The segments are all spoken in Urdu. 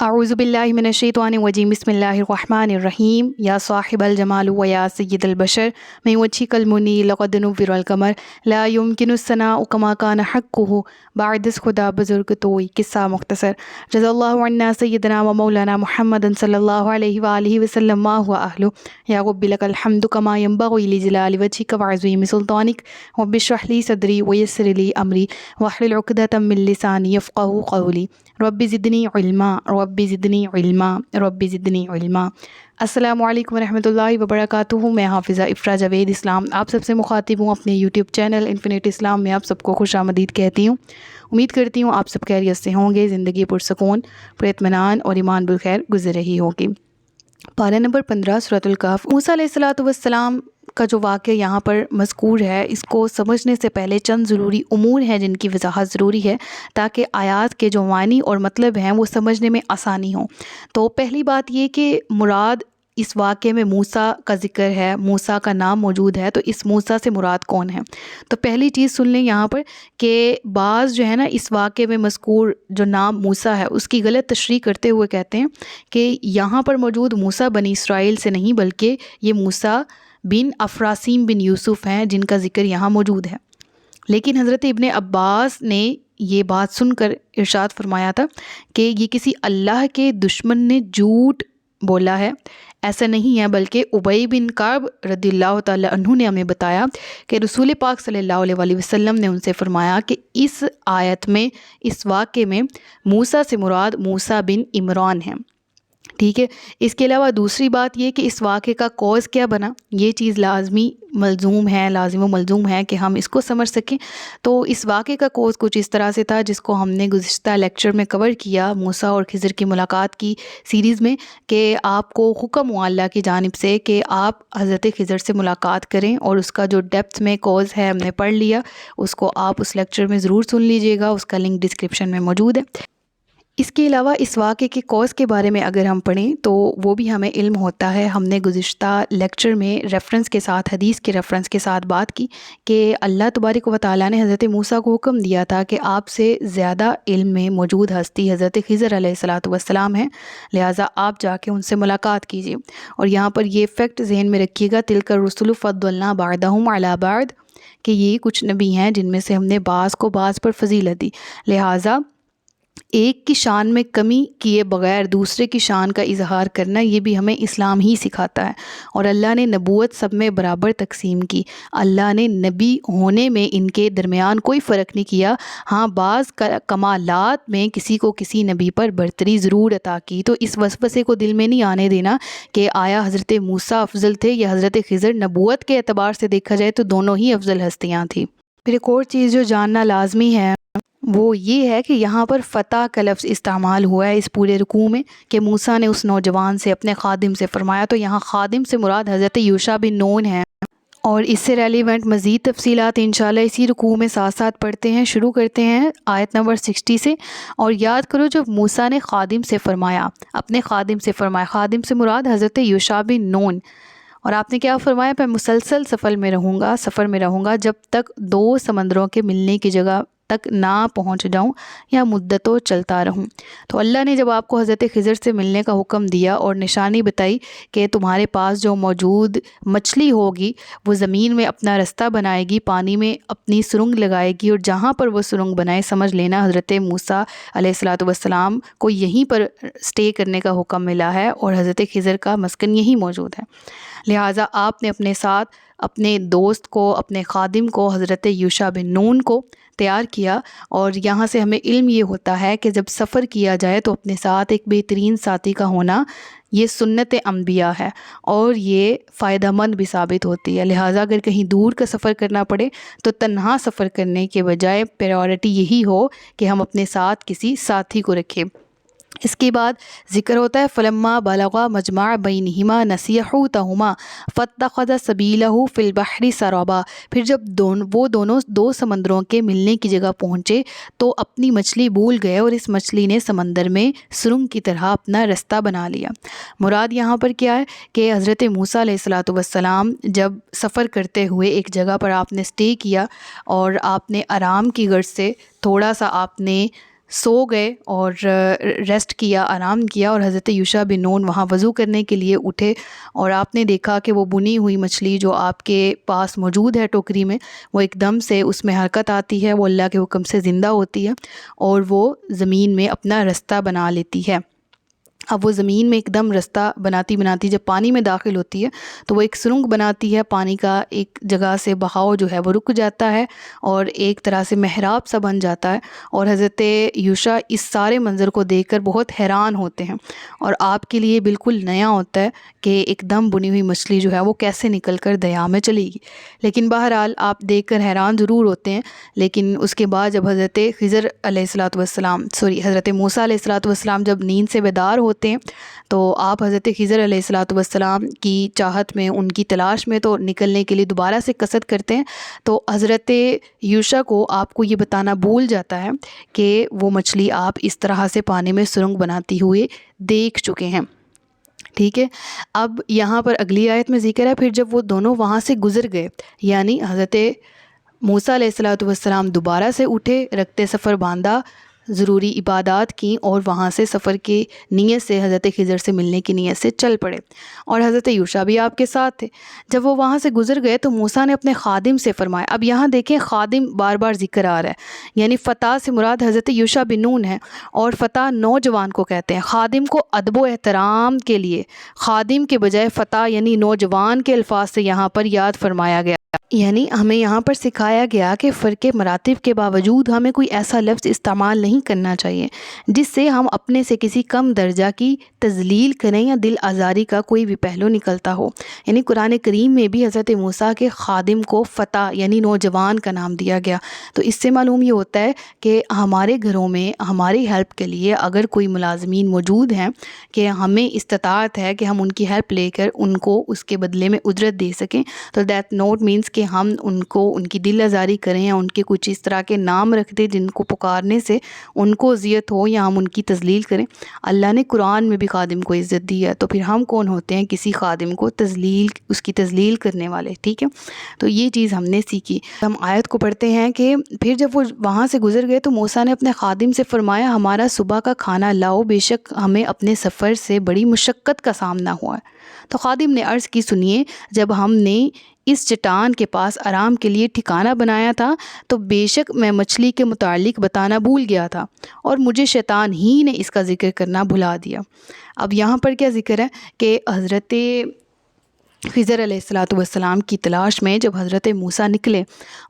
اعوذ باللہ من الشیطان الرجیم بسم اللہ الرحمن الرحیم یا صاحب الجمال و یا سید البشر من وجهک المنیر لقد نور القمر لا يمكن الثناء كما كان حقه بعد از خدا بزرگ توئی۔ قصہ مختصر۔ رضی اللہ عنا سیدنا و مولانا محمد صلی اللہ علیہ وآلہ وسلم ما هو اہلہ یا رب لک الحمد کما ينبغی لجلال وجهک وعظیم سلطانک رب اشرح لی صدری ویسر لی امری واحلل عقدۃ من لسانی یفقہوا قولی رب زدنی علما رب زدنی علما رب زدنی علما۔ السلام علیکم ورحمۃ اللہ وبرکاتہ۔ میں حافظہ افرا جاوید اسلام آپ سب سے مخاطب ہوں اپنے یوٹیوب چینل انفینٹ اسلام میں آپ سب کو خوش آمدید کہتی ہوں۔ امید کرتی ہوں آپ سب خیریت سے ہوں گے، زندگی پرسکون، پر اطمینان اور ایمان بالخیر گزر رہی ہوگی۔ پارہ نمبر 15 سورۃ الکہف۔ موسیٰ علیہ السلام کا جو واقعہ یہاں پر مذکور ہے، اس کو سمجھنے سے پہلے چند ضروری امور ہیں جن کی وضاحت ضروری ہے تاکہ آیات کے جو معنی اور مطلب ہیں وہ سمجھنے میں آسانی ہو۔ تو پہلی بات یہ کہ مراد اس واقعے میں موسیٰ کا ذکر ہے، موسیٰ کا نام موجود ہے، تو اس موسیٰ سے مراد کون ہے؟ تو پہلی چیز سن لیں یہاں پر کہ بعض جو ہے نا اس واقعے میں مذکور جو نام موسیٰ ہے اس کی غلط تشریح کرتے ہوئے کہتے ہیں کہ یہاں پر موجود موسیٰ بنی اسرائیل سے نہیں بلکہ یہ موسیٰ بن افراسیم بن یوسف ہیں جن کا ذکر یہاں موجود ہے۔ لیکن حضرت ابن عباس نے یہ بات سن کر ارشاد فرمایا تھا کہ یہ کسی اللہ کے دشمن نے جھوٹ بولا ہے، ایسا نہیں ہے، بلکہ ابی بن کعب رضی اللہ تعالی عنہ نے ہمیں بتایا کہ رسول پاک صلی اللہ علیہ وآلہ وسلم نے ان سے فرمایا کہ اس آیت میں، اس واقعے میں موسیٰ سے مراد موسیٰ بن عمران ہیں۔ ٹھیک ہے، اس کے علاوہ دوسری بات یہ کہ اس واقعے کا کوز کیا بنا، یہ چیز لازم و ملزوم ہے کہ ہم اس کو سمجھ سکیں۔ تو اس واقعے کا کوز کچھ اس طرح سے تھا جس کو ہم نے گزشتہ لیکچر میں کور کیا موسیٰ اور خضر کی ملاقات کی سیریز میں، کہ آپ کو حکم ہوا اللہ کی جانب سے کہ آپ حضرت خضر سے ملاقات کریں، اور اس کا جو ڈیپتھ میں کوز ہے ہم نے پڑھ لیا، اس کو آپ اس لیکچر میں ضرور سن لیجئے گا، اس کا لنک ڈسکرپشن میں موجود ہے۔ اس کے علاوہ اس واقعے کے کوز کے بارے میں اگر ہم پڑھیں تو وہ بھی ہمیں علم ہوتا ہے۔ ہم نے گزشتہ لیکچر میں ریفرنس کے ساتھ، حدیث کے ریفرنس کے ساتھ بات کی کہ اللہ تبارک و تعالیٰ نے حضرت موسیٰ کو حکم دیا تھا کہ آپ سے زیادہ علم میں موجود ہستی حضرت خضر علیہ السلام ہیں، لہٰذا آپ جا کے ان سے ملاقات کیجیے۔ اور یہاں پر یہ فیکٹ ذہن میں رکھیے گا، تلک الرسل فضلنا بعضهم علی بعض، کہ یہ کچھ نبی ہیں جن میں سے ہم نے بعض کو بعض پر فضیلت دی، لہٰذا ایک کی شان میں کمی کیے بغیر دوسرے کی شان کا اظہار کرنا یہ بھی ہمیں اسلام ہی سکھاتا ہے۔ اور اللہ نے نبوت سب میں برابر تقسیم کی، اللہ نے نبی ہونے میں ان کے درمیان کوئی فرق نہیں کیا، ہاں بعض کمالات میں کسی کو کسی نبی پر برتری ضرور عطا کی۔ تو اس وسوسے کو دل میں نہیں آنے دینا کہ آیا حضرت موسیٰ افضل تھے یا حضرت خضر، نبوت کے اعتبار سے دیکھا جائے تو دونوں ہی افضل ہستیاں تھیں۔ پھر ایک اور چیز جو جاننا لازمی ہے وہ یہ ہے کہ یہاں پر فتح کا لفظ استعمال ہوا ہے اس پورے رکوع میں، کہ موسیٰ نے اس نوجوان سے، اپنے خادم سے فرمایا، تو یہاں خادم سے مراد حضرت یوشع بن نون ہے۔ اور اس سے ریلیونٹ مزید تفصیلات انشاءاللہ اسی رکوع میں ساتھ ساتھ پڑھتے ہیں۔ شروع کرتے ہیں آیت نمبر 60 سے۔ اور یاد کرو جب موسیٰ نے خادم سے فرمایا، اپنے خادم سے فرمایا، خادم سے مراد حضرت یوشع بن نون، اور آپ نے کیا فرمایا؟ میں مسلسل سفر میں رہوں گا جب تک دو سمندروں کے ملنے کی جگہ تک نہ پہنچ جاؤں یا مدتوں چلتا رہوں۔ تو اللہ نے جب آپ کو حضرت خضر سے ملنے کا حکم دیا اور نشانی بتائی کہ تمہارے پاس جو موجود مچھلی ہوگی وہ زمین میں اپنا رستہ بنائے گی، پانی میں اپنی سرنگ لگائے گی، اور جہاں پر وہ سرنگ بنائے سمجھ لینا حضرت موسیٰ علیہ السلام کو یہیں پر سٹے کرنے کا حکم ملا ہے، اور حضرت خضر کا مسکن یہیں موجود ہے۔ لہٰذا آپ نے اپنے ساتھ اپنے دوست کو، اپنے خادم کو، حضرت یوشع بن نون کو تیار کیا۔ اور یہاں سے ہمیں علم یہ ہوتا ہے کہ جب سفر کیا جائے تو اپنے ساتھ ایک بہترین ساتھی کا ہونا یہ سنت انبیاء ہے اور یہ فائدہ مند بھی ثابت ہوتی ہے۔ لہٰذا اگر کہیں دور کا سفر کرنا پڑے تو تنہا سفر کرنے کے بجائے پریورٹی یہی ہو کہ ہم اپنے ساتھ کسی ساتھی کو رکھیں۔ اس کے بعد ذکر ہوتا ہے فلما بلغا مجمع بینہما نسیا حوتہما فاتخذ سبیلہ فی البحر سربا، پھر جب وہ دونوں دو سمندروں کے ملنے کی جگہ پہنچے تو اپنی مچھلی بھول گئے اور اس مچھلی نے سمندر میں سرنگ کی طرح اپنا رستہ بنا لیا۔ مراد یہاں پر کیا ہے کہ حضرت موسیٰ علیہ السلام جب سفر کرتے ہوئے ایک جگہ پر آپ نے سٹے کیا اور آپ نے آرام کی غرض سے تھوڑا سا آپ نے سو گئے اور ریسٹ کیا، آرام کیا، اور حضرت یوشع بن نون وہاں وضو کرنے کے لیے اٹھے، اور آپ نے دیکھا کہ وہ بنی ہوئی مچھلی جو آپ کے پاس موجود ہے ٹوکری میں، وہ ایک دم سے اس میں حرکت آتی ہے، وہ اللہ کے حکم سے زندہ ہوتی ہے اور وہ زمین میں اپنا رستہ بنا لیتی ہے۔ اب وہ زمین میں ایک دم رستہ بناتی بناتی جب پانی میں داخل ہوتی ہے تو وہ ایک سرنگ بناتی ہے، پانی کا ایک جگہ سے بہاؤ جو ہے وہ رک جاتا ہے اور ایک طرح سے محراب سا بن جاتا ہے، اور حضرت یوشع اس سارے منظر کو دیکھ کر بہت حیران ہوتے ہیں، اور آپ کے لیے بالکل نیا ہوتا ہے کہ ایک دم بنی ہوئی مچھلی جو ہے وہ کیسے نکل کر دریا میں چلے گی۔ لیکن بہرحال آپ دیکھ کر حیران ضرور ہوتے ہیں، لیکن اس کے بعد جب حضرت خضر علیہ حضرت موسیٰ علیہ السلام جب نیند سے بیدار ہوتے ہیں تو آپ حضرت خضر علیہ السلام کی چاہت میں، ان کی تلاش میں تو نکلنے کے لیے دوبارہ سے قصد کرتے ہیں، تو حضرت یوشع کو آپ کو یہ بتانا بھول جاتا ہے کہ وہ مچھلی آپ اس طرح سے پانی میں سرنگ بناتی ہوئے دیکھ چکے ہیں۔ ٹھیک ہے، اب یہاں پر اگلی آیت میں ذکر ہے، پھر جب وہ دونوں وہاں سے گزر گئے، یعنی حضرت موسیٰ علیہ السلام دوبارہ سے اٹھے، رکھتے سفر باندھا، ضروری عبادات کیں، اور وہاں سے سفر کی نیت سے حضرت خضر سے ملنے کی نیت سے چل پڑے، اور حضرت یوشع بھی آپ کے ساتھ تھے۔ جب وہ وہاں سے گزر گئے تو موسیٰ نے اپنے خادم سے فرمایا، اب یہاں دیکھیں خادم بار بار ذکر آ رہا ہے، یعنی فتح سے مراد حضرت یوشع بن نون ہے، اور فتح نوجوان کو کہتے ہیں۔ خادم کو ادب و احترام کے لیے خادم کے بجائے فتح یعنی نوجوان کے الفاظ سے یہاں پر یاد فرمایا گیا، یعنی ہمیں یہاں پر سکھایا گیا کہ فرق مراتب کے باوجود ہمیں کوئی ایسا لفظ استعمال نہیں کرنا چاہیے جس سے ہم اپنے سے کسی کم درجہ کی تذلیل کریں یا دل آزاری کا کوئی بھی پہلو نکلتا ہو۔ یعنی قرآن کریم میں بھی حضرت موسیٰ کے خادم کو فتح یعنی نوجوان کا نام دیا گیا، تو اس سے معلوم یہ ہوتا ہے کہ ہمارے گھروں میں ہماری ہیلپ کے لیے اگر کوئی ملازمین موجود ہیں کہ ہمیں استطاعت ہے کہ ہم ان کی ہیلپ لے کر ان کو اس کے بدلے میں اجرت دے سکیں، تو دیٹ نوٹ مینس کہ ہم ان کو ان کی دل آزاری کریں یا ان کے کچھ اس طرح کے نام رکھ دیں جن کو پکارنے سے ان کو اذیت ہو یا ہم ان کی تذلیل کریں۔ اللہ نے قرآن میں بھی خادم کو عزت دی ہے، تو پھر ہم کون ہوتے ہیں کسی خادم کو اس کی تذلیل کرنے والے؟ ٹھیک ہے، تو یہ چیز ہم نے سیکھی۔ ہم آیت کو پڑھتے ہیں کہ پھر جب وہ وہاں سے گزر گئے تو موسیٰ نے اپنے خادم سے فرمایا، ہمارا صبح کا کھانا لاؤ، بے شک ہمیں اپنے سفر سے بڑی مشقت کا سامنا ہوا ہے۔ تو خادم نے عرض کی، سنیے، جب ہم نے اس چٹان کے پاس آرام کے لیے ٹھکانہ بنایا تھا تو بے شک میں مچھلی کے متعلق بتانا بھول گیا تھا اور مجھے شیطان ہی نے اس کا ذکر کرنا بھلا دیا۔ اب یہاں پر کیا ذکر ہے کہ حضرت خضر علیہ السلام کی تلاش میں جب حضرت موسیٰ نکلے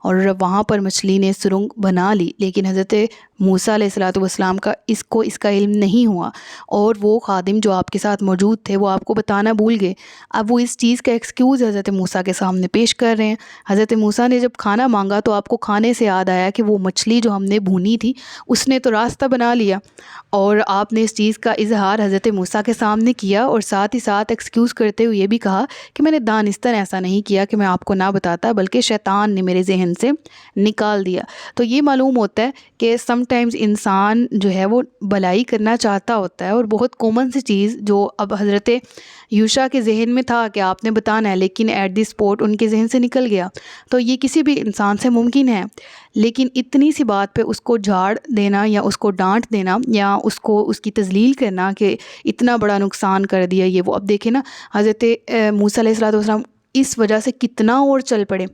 اور وہاں پر مچھلی نے سرنگ بنا لی، لیکن حضرت موسیٰ علیہ السلام کا اس کا علم نہیں ہوا، اور وہ خادم جو آپ کے ساتھ موجود تھے وہ آپ کو بتانا بھول گئے۔ اب وہ اس چیز کا ایکسکیوز حضرت موسیٰ کے سامنے پیش کر رہے ہیں۔ حضرت موسیٰ نے جب کھانا مانگا تو آپ کو کھانے سے یاد آیا کہ وہ مچھلی جو ہم نے بھونی تھی اس نے تو راستہ بنا لیا، اور آپ نے اس چیز کا اظہار حضرت موسیٰ کے سامنے کیا، اور ساتھ ہی ساتھ ایکسکیوز کرتے ہوئے یہ بھی کہا کہ میں نے دانستاً ایسا نہیں کیا کہ میں آپ کو نہ بتاتا، بلکہ شیطان نے میرے ذہن سے نکال دیا۔ تو یہ معلوم ہوتا ہے کہ سم ٹائمز انسان جو ہے وہ بھلائی کرنا چاہتا ہوتا ہے، اور بہت کامن سی چیز جو اب حضرت یوشع کے ذہن میں تھا کہ آپ نے بتانا ہے، لیکن ایٹ دی اسپوٹ ان کے ذہن سے نکل گیا، تو یہ کسی بھی انسان سے ممکن ہے، لیکن اتنی سی بات پہ اس کو جھاڑ دینا یا اس کو ڈانٹ دینا یا اس کی تذلیل کرنا کہ اتنا بڑا نقصان کر دیا یہ وہ۔ اب دیکھیں نا، حضرت موسیٰ علیہ السلام اس وجہ سے کتنا اور چل پڑے،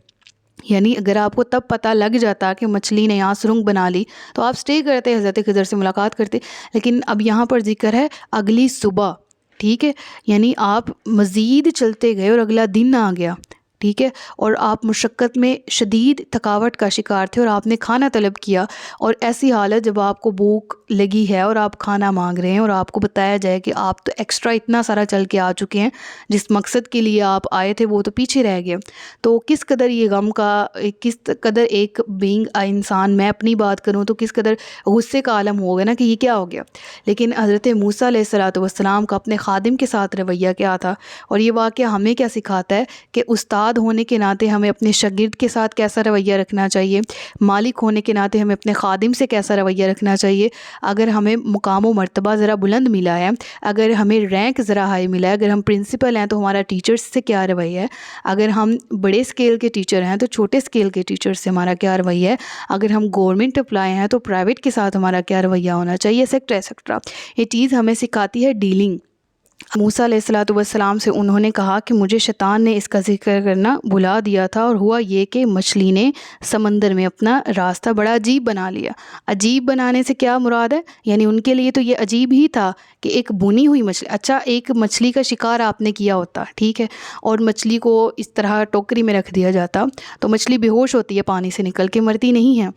یعنی اگر آپ کو تب پتہ لگ جاتا کہ مچھلی نے یہاں سرنگ بنا لی تو آپ سٹے کرتے، حضرت خضر سے ملاقات کرتے، لیکن اب یہاں پر ذکر ہے اگلی صبح، ٹھیک ہے، یعنی آپ مزید چلتے گئے اور اگلا دن آ گیا، ٹھیک ہے، اور آپ مشقت میں شدید تھکاوٹ کا شکار تھے اور آپ نے کھانا طلب کیا، اور ایسی حالت جب آپ کو بھوک لگی ہے اور آپ کھانا مانگ رہے ہیں اور آپ کو بتایا جائے کہ آپ تو ایکسٹرا اتنا سارا چل کے آ چکے ہیں، جس مقصد کے لیے آپ آئے تھے وہ تو پیچھے رہ گئے، تو کس قدر یہ غم کا، کس قدر ایک بینگ انسان، میں اپنی بات کروں تو کس قدر غصے کا عالم ہوگا نا کہ یہ کیا ہو گیا۔ لیکن حضرت موسیٰ علیہ السلام کا اپنے خادم کے ساتھ رویہ کیا تھا، اور یہ واقعہ ہمیں کیا سکھاتا ہے کہ استاد استاد ہونے کے ناطے ہمیں اپنے شاگرد کے ساتھ کیسا رویہ رکھنا چاہیے، مالک ہونے کے ناطے ہمیں اپنے خادم سے کیسا رویہ رکھنا چاہیے، اگر ہمیں مقام و مرتبہ ذرا بلند ملا ہے، اگر ہمیں رینک ذرا ہائی ملا ہے، اگر ہم پرنسپل ہیں تو ہمارا ٹیچرز سے کیا رویہ ہے، اگر ہم بڑے اسکیل کے ٹیچر ہیں تو چھوٹے اسکیل کے ٹیچر سے ہمارا کیا رویہ ہے، اگر ہم گورنمنٹ امپلائی ہیں تو پرائیویٹ کے ساتھ ہمارا کیا رویہ ہونا چاہیے، ایسیکٹرا ایسیکٹرا۔ یہ چیز ہمیں سکھاتی ہے ڈیلنگ۔ موسیٰ علیہ الصلوۃ والسلام سے انہوں نے کہا کہ مجھے شیطان نے اس کا ذکر کرنا بھلا دیا تھا، اور ہوا یہ کہ مچھلی نے سمندر میں اپنا راستہ بڑا عجیب بنا لیا۔ عجیب بنانے سے کیا مراد ہے؟ یعنی ان کے لیے تو یہ عجیب ہی تھا کہ ایک بنی ہوئی مچھلی، اچھا ایک مچھلی کا شکار آپ نے کیا ہوتا، ٹھیک ہے، اور مچھلی کو اس طرح ٹوکری میں رکھ دیا جاتا تو مچھلی بے ہوش ہوتی ہے، پانی سے نکل کے مرتی نہیں ہے،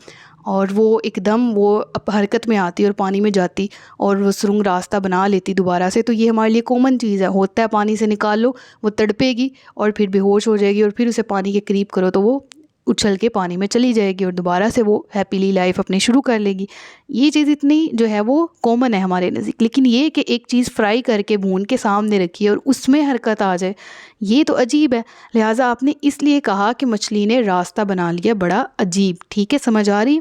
اور وہ ایک دم وہ حرکت میں آتی اور پانی میں جاتی اور وہ سرنگ راستہ بنا لیتی دوبارہ سے۔ تو یہ ہمارے لیے کامن چیز ہے، ہوتا ہے پانی سے نکال لو، وہ تڑپے گی اور پھر بے ہوش ہو جائے گی، اور پھر اسے پانی کے قریب کرو تو وہ اچھل کے پانی میں چلی جائے گی اور دوبارہ سے وہ ہیپیلی لائف اپنی شروع کر لے گی۔ یہ چیز اتنی جو ہے وہ کامن ہے ہمارے نزدیک، لیکن یہ کہ ایک چیز فرائی کر کے بھون کے سامنے رکھی اور اس میں حرکت آ جائے، یہ تو عجیب ہے۔ لہٰذا آپ نے اس لیے کہا کہ مچھلی نے راستہ بنا لیا بڑا عجیب، ٹھیک ہے، سمجھ آ رہی؟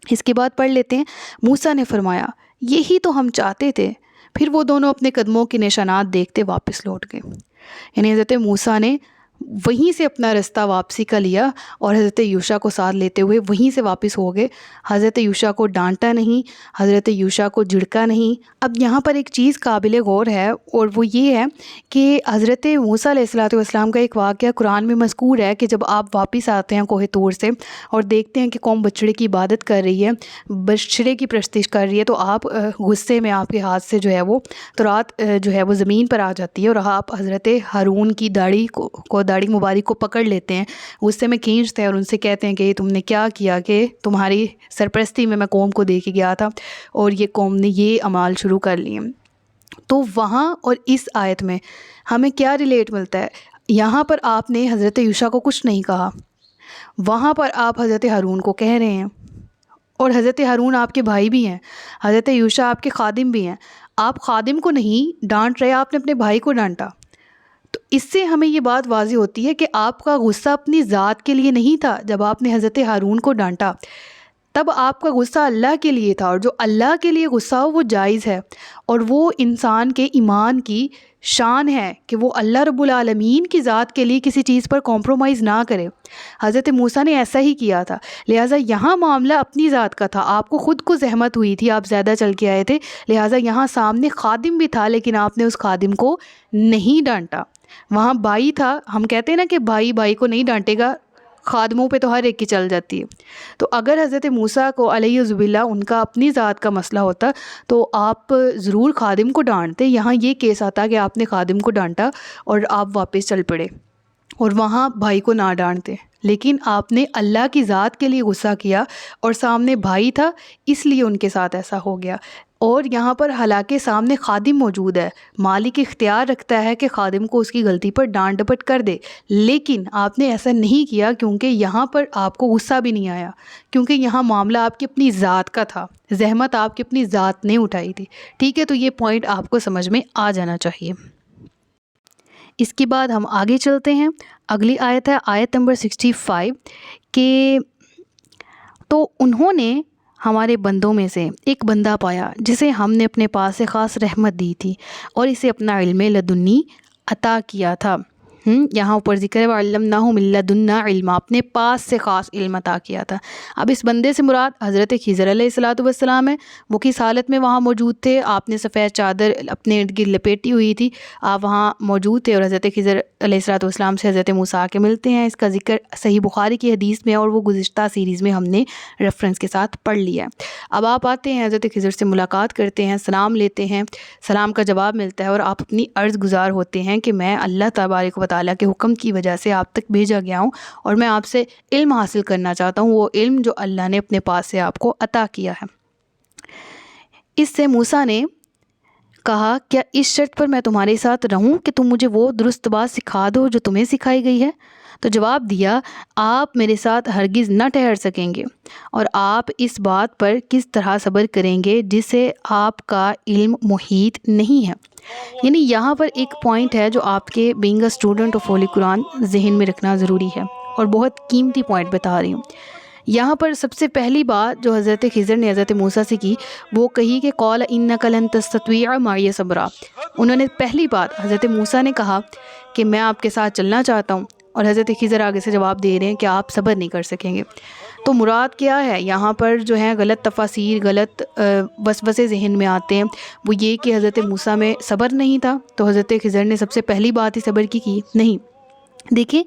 اس کے بعد پڑھ لیتے ہیں۔ موسیٰ نے فرمایا یہی تو ہم چاہتے تھے، پھر وہ دونوں اپنے قدموں کے نشانات دیکھتے واپس لوٹ گئے۔ یعنی حضرت موسیٰ نے وہیں سے اپنا رستہ واپسی کا لیا اور حضرت یوشع کو ساتھ لیتے ہوئے وہیں سے واپس ہو گئے۔ حضرت یوشع کو ڈانٹا نہیں، حضرت یوشع کو جھڑکا نہیں۔ اب یہاں پر ایک چیز قابل غور ہے، اور وہ یہ ہے کہ حضرت موسیٰ علیہ الصلوۃ والسلام کا ایک واقعہ قرآن میں مذکور ہے کہ جب آپ واپس آتے ہیں کوہ طور سے اور دیکھتے ہیں کہ قوم بچڑے کی عبادت کر رہی ہے، بچڑے کی پرستش کر رہی ہے، تو آپ غصے میں آپ کے ہاتھ سے جو ہے وہ تورات جو ہے وہ زمین پر آ جاتی ہے، اور آپ حضرت ہارون کی داڑھی مبارک کو پکڑ لیتے ہیں، غصے میں کھینچتے ہیں اور ان سے کہتے ہیں کہ تم نے کیا کیا کہ تمہاری سرپرستی میں قوم کو دے کے گیا تھا اور یہ قوم نے یہ اعمال شروع کر لیے۔ تو وہاں اور اس آیت میں ہمیں کیا ریلیٹ ملتا ہے؟ یہاں پر آپ نے حضرت یوشع کو کچھ نہیں کہا، وہاں پر آپ حضرت ہارون کو کہہ رہے ہیں، اور حضرت ہارون آپ کے بھائی بھی ہیں، حضرت یوشع آپ کے خادم بھی ہیں، آپ خادم کو نہیں ڈانٹ رہے، آپ نے اپنے بھائی کو ڈانٹا۔ تو اس سے ہمیں یہ بات واضح ہوتی ہے کہ آپ کا غصہ اپنی ذات کے لیے نہیں تھا۔ جب آپ نے حضرت ہارون کو ڈانٹا تب آپ کا غصہ اللہ کے لیے تھا، اور جو اللہ کے لیے غصہ ہو وہ جائز ہے، اور وہ انسان کے ایمان کی شان ہے کہ وہ اللہ رب العالمین کی ذات کے لیے کسی چیز پر کمپرومائز نہ کرے۔ حضرت موسیٰ نے ایسا ہی کیا تھا، لہٰذا یہاں معاملہ اپنی ذات کا تھا، آپ کو خود کو زحمت ہوئی تھی، آپ زیادہ چل کے آئے تھے، لہٰذا یہاں سامنے خادم بھی تھا لیکن آپ نے اس خادم کو نہیں ڈانٹا۔ وہاں بھائی تھا، ہم کہتے ہیں نا کہ بھائی بھائی کو نہیں ڈانٹے گا، خادموں پہ تو ہر ایک کی چل جاتی ہے۔ تو اگر حضرت موسیٰ کو علیہ باللہ ان کا اپنی ذات کا مسئلہ ہوتا تو آپ ضرور خادم کو ڈانٹتے۔ یہاں یہ کیس آتا کہ آپ نے خادم کو ڈانٹا اور آپ واپس چل پڑے، اور وہاں بھائی کو نہ ڈانٹتے، لیکن آپ نے اللہ کی ذات کے لیے غصہ کیا اور سامنے بھائی تھا اس لیے ان کے ساتھ ایسا ہو گیا۔ اور یہاں پر حالانکہ سامنے خادم موجود ہے، مالک اختیار رکھتا ہے کہ خادم کو اس کی غلطی پر ڈانٹ ڈپٹ کر دے، لیکن آپ نے ایسا نہیں کیا کیونکہ یہاں پر آپ کو غصہ بھی نہیں آیا، کیونکہ یہاں معاملہ آپ کی اپنی ذات کا تھا، زحمت آپ کی اپنی ذات نے اٹھائی تھی، ٹھیک ہے؟ تو یہ پوائنٹ آپ کو سمجھ میں آ جانا چاہیے۔ اس کے بعد ہم آگے چلتے ہیں، اگلی آیت ہے آیت نمبر 65 کہ تو انہوں نے ہمارے بندوں میں سے ایک بندہ پایا جسے ہم نے اپنے پاس سے خاص رحمت دی تھی اور اسے اپنا علم لدنی عطا کیا تھا۔ یہاں اوپر ذکر ہے وَعَلَّمْنَاهُ مِن لَدُنَّا عِلْمًا، اپنے پاس سے خاص علم عطا کیا تھا۔ اب اس بندے سے مراد حضرت خضر علیہ الصلوۃ والسلام ہے۔ وہ کس حالت میں وہاں موجود تھے؟ آپ نے سفید چادر اپنے ارد گرد لپیٹی ہوئی تھی، آپ وہاں موجود تھے، اور حضرت خضر علیہ الصلوۃ والسلام سے حضرت موسیٰ کے ملتے ہیں۔ اس کا ذکر صحیح بخاری کی حدیث میں اور وہ گزشتہ سیریز میں ہم نے ریفرنس کے ساتھ پڑھ لیا ہے۔ اب آپ آتے ہیں حضرت خضر سے ملاقات کرتے ہیں، سلام لیتے ہیں، سلام کا جواب ملتا ہے، اور آپ اپنی عرض گزار ہوتے ہیں کہ میں اللہ تبارک و تعالیٰ کے حکم کی وجہ سے آپ تک بھیجا گیا ہوں اور میں آپ سے علم حاصل کرنا چاہتا ہوں، وہ علم جو اللہ نے اپنے پاس سے آپ کو عطا کیا ہے۔ اس سے موسیٰ نے کہا کیا اس شرط پر میں تمہارے ساتھ رہوں کہ تم مجھے وہ درست بات سکھا دو جو تمہیں سکھائی گئی ہے؟ تو جواب دیا آپ میرے ساتھ ہرگز نہ ٹھہر سکیں گے، اور آپ اس بات پر کس طرح صبر کریں گے جسے آپ کا علم محیط نہیں ہے۔ یعنی یہاں پر ایک پوائنٹ ہے جو آپ کے being a student of holy Quran ذہن میں رکھنا ضروری ہے، اور بہت قیمتی پوائنٹ بتا رہی ہوں۔ یہاں پر سب سے پہلی بات جو حضرت خضر نے حضرت موسیٰ سے کی وہ کہی کہ قال انک لن تستطیع معی صبرا۔ انہوں نے پہلی بات حضرت موسیٰ نے کہا کہ میں آپ کے ساتھ چلنا چاہتا ہوں، اور حضرت خضر آگے سے جواب دے رہے ہیں کہ آپ صبر نہیں کر سکیں گے۔ تو مراد کیا ہے یہاں پر جو ہے غلط تفاسیر، غلط وسوسے ذہن میں آتے ہیں، وہ یہ کہ حضرت موسیٰ میں صبر نہیں تھا تو حضرت خضر نے سب سے پہلی بات ہی صبر کی نہیں۔ دیکھیں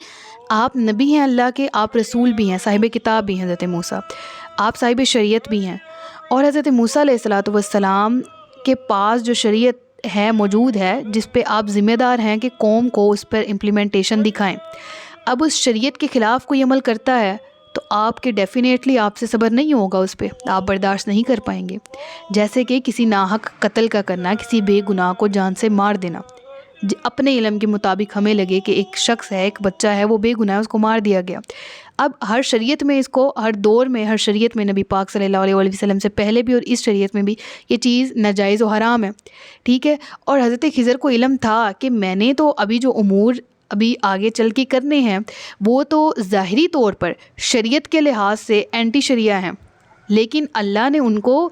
آپ نبی ہیں اللہ کے، آپ رسول بھی ہیں، صاحب کتاب بھی ہیں حضرت موسیٰ، آپ صاحب شریعت بھی ہیں، اور حضرت موسیٰ علیہ الصلوۃ والسلام کے پاس جو شریعت ہے موجود ہے جس پہ آپ ذمہ دار ہیں کہ قوم کو اس پر امپلیمنٹیشن دکھائیں۔ اب اس شریعت کے خلاف کوئی عمل کرتا ہے تو آپ کے ڈیفینیٹلی آپ سے صبر نہیں ہوگا، اس پہ آپ برداشت نہیں کر پائیں گے۔ جیسے کہ کسی ناحق قتل کا کرنا، کسی بے گناہ کو جان سے مار دینا، اپنے علم کے مطابق ہمیں لگے کہ ایک شخص ہے، ایک بچہ ہے، وہ بے گناہ ہے، اس کو مار دیا گیا۔ اب ہر شریعت میں اس کو، ہر دور میں، ہر شریعت میں نبی پاک صلی اللہ علیہ وآلہ وسلم سے پہلے بھی اور اس شریعت میں بھی یہ چیز ناجائز و حرام ہے، ٹھیک ہے۔ اور حضرت خضر کو علم تھا کہ میں نے تو ابھی جو امور ابھی آگے چل کے کرنے ہیں وہ تو ظاہری طور پر شریعت کے لحاظ سے اینٹی شریعہ ہیں، لیکن اللہ نے ان کو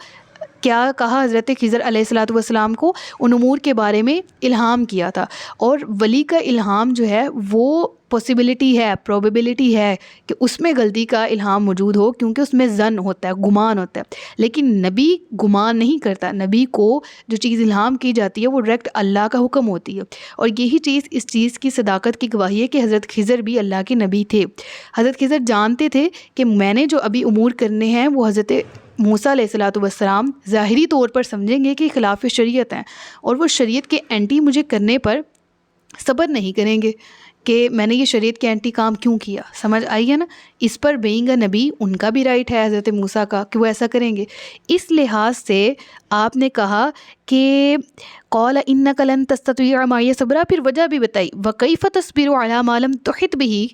کیا کہا، حضرت خضر علیہ الصلوۃ والسلام کو ان امور کے بارے میں الہام کیا تھا، اور ولی کا الہام جو ہے وہ پاسبلٹی ہے، پروبیبلٹی ہے کہ اس میں غلطی کا الہام موجود ہو، کیونکہ اس میں ظن ہوتا ہے، گمان ہوتا ہے، لیکن نبی گمان نہیں کرتا، نبی کو جو چیز الہام کی جاتی ہے وہ ڈائریکٹ اللہ کا حکم ہوتی ہے، اور یہی چیز اس چیز کی صداقت کی گواہی ہے کہ حضرت خضر بھی اللہ کے نبی تھے۔ حضرت خضر جانتے تھے کہ میں نے جو ابھی امور کرنے ہیں وہ حضرت موسیٰ علیہ الصلوۃ والسلام ظاہری طور پر سمجھیں گے کہ خلاف شریعت ہیں، اور وہ شریعت کے اینٹی مجھے کرنے پر صبر نہیں کریں گے کہ میں نے یہ شریعت کے اینٹی کام کیوں کیا۔ سمجھ آئی ہے نا؟ اس پر بینگ اے نبی ان کا بھی رائٹ ہے حضرت موسیٰ کا کہ وہ ایسا کریں گے۔ اس لحاظ سے آپ نے کہا کہ قال انک لن تستطیع معی صبرا، پھر وجہ بھی بتائی، وکیف تصبر علی ما لم تحط بہ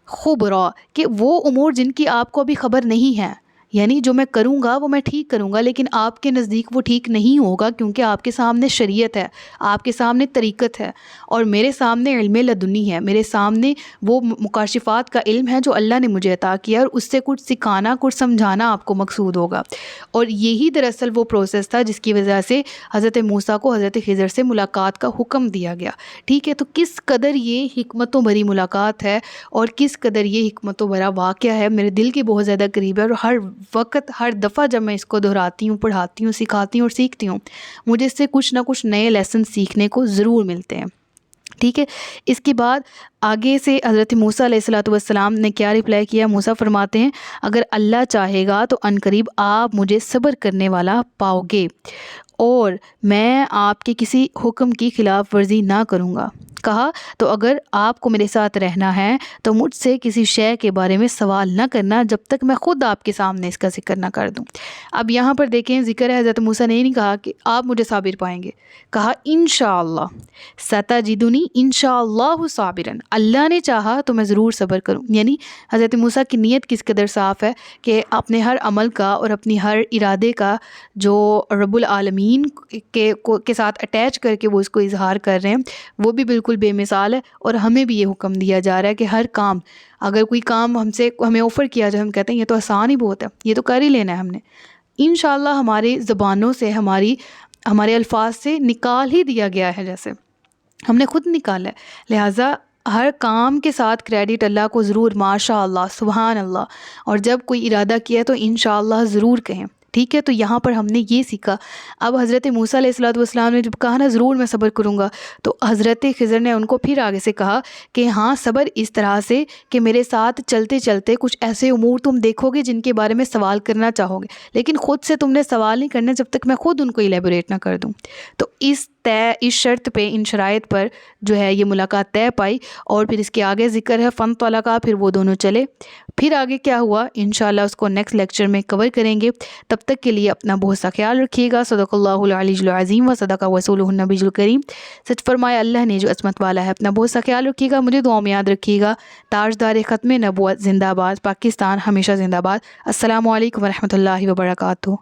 خبرا، کہ وہ امور جن کی آپ کو ابھی خبر نہیں ہے، یعنی جو میں کروں گا وہ میں ٹھیک کروں گا، لیکن آپ کے نزدیک وہ ٹھیک نہیں ہوگا کیونکہ آپ کے سامنے شریعت ہے، آپ کے سامنے طریقت ہے، اور میرے سامنے علم لدنی ہے، میرے سامنے وہ مکاشفات کا علم ہے جو اللہ نے مجھے عطا کیا، اور اس سے کچھ سکھانا، کچھ سمجھانا آپ کو مقصود ہوگا۔ اور یہی دراصل وہ پروسیس تھا جس کی وجہ سے حضرت موسیٰ کو حضرت خضر سے ملاقات کا حکم دیا گیا، ٹھیک ہے۔ تو کس قدر یہ حکمتوں بھری ملاقات ہے اور کس قدر یہ حکمتوں بھرا واقعہ ہے، میرے دل کے بہت زیادہ قریب ہے، اور ہر وقت، ہر دفعہ جب میں اس کو دہراتی ہوں، پڑھاتی ہوں، سکھاتی ہوں اور سیکھتی ہوں، مجھے اس سے کچھ نہ کچھ نئے لیسن سیکھنے کو ضرور ملتے ہیں، ٹھیک ہے۔ اس کے بعد آگے سے حضرت موسیٰ علیہ الصلوۃ والسلام نے کیا رپلائی کیا؟ موسیٰ فرماتے ہیں اگر اللہ چاہے گا تو عنقریب آپ مجھے صبر کرنے والا پاؤ گے، اور میں آپ کے کسی حکم کی خلاف ورزی نہ کروں گا۔ کہا تو اگر آپ کو میرے ساتھ رہنا ہے تو مجھ سے کسی شے کے بارے میں سوال نہ کرنا جب تک میں خود آپ کے سامنے اس کا ذکر نہ کر دوں۔ اب یہاں پر دیکھیں ذکر ہے، حضرت موسیٰ نے نہیں کہا کہ آپ مجھے صابر پائیں گے، کہا انشاءاللہ ستجدنی انشاءاللہ صابرا، اللہ نے چاہا تو میں ضرور صبر کروں۔ یعنی حضرت موسیٰ کی نیت کس قدر صاف ہے کہ اپنے ہر عمل کا اور اپنی ہر ارادے کا جو رب العالمین کے ساتھ اٹیچ کر کے وہ اس کو اظہار کر رہے ہیں، وہ بھی بالکل بے مثال ہے۔ اور ہمیں بھی یہ حکم دیا جا رہا ہے کہ ہر کام، اگر کوئی کام ہمیں آفر کیا جائے، ہم کہتے ہیں یہ تو آسان ہی بہت ہے، یہ تو کر ہی لینا ہے ہم نے، انشاءاللہ ہماری زبانوں سے، ہمارے الفاظ سے نکال ہی دیا گیا ہے، جیسے ہم نے خود نکالا ہے۔ لہٰذا ہر کام کے ساتھ کریڈٹ اللہ کو ضرور، ماشاء اللہ، سبحان اللہ، اور جب کوئی ارادہ کیا تو انشاءاللہ ضرور کہیں، ٹھیک ہے۔ تو یہاں پر ہم نے یہ سیکھا۔ اب حضرت موسیٰ علیہ الصلوۃ والسلام نے جب کہا نا ضرور میں صبر کروں گا، تو حضرت خضر نے ان کو پھر آگے سے کہا کہ ہاں صبر اس طرح سے کہ میرے ساتھ چلتے چلتے کچھ ایسے امور تم دیکھو گے جن کے بارے میں سوال کرنا چاہو گے، لیکن خود سے تم نے سوال نہیں کرنا جب تک میں خود ان کو ایلیبوریٹ نہ کر دوں۔ تو اس طے اس شرط پہ، ان شرائط پر جو ہے یہ ملاقات طے پائی، اور پھر اس کے آگے ذکر ہے فانطلقا، پھر وہ دونوں چلے۔ پھر آگے کیا ہوا انشاءاللہ اس کو نیکسٹ لیکچر میں کور کریں گے۔ تب تک کے لیے اپنا بہت سا خیال رکھیے گا۔ صدق اللہ العلی العظیم و صدق رسولہ النبی الکریم۔ سچ فرمایا اللہ نے جو عظمت والا ہے۔ اپنا بہت سا خیال رکھیے گا، مجھے دعاؤں میں یاد رکھیے گا۔ تاجدار ختم نبوت زندہ باد، پاکستان ہمیشہ زندہ باد۔ السلام علیکم ورحمۃ اللہ وبرکاتہ۔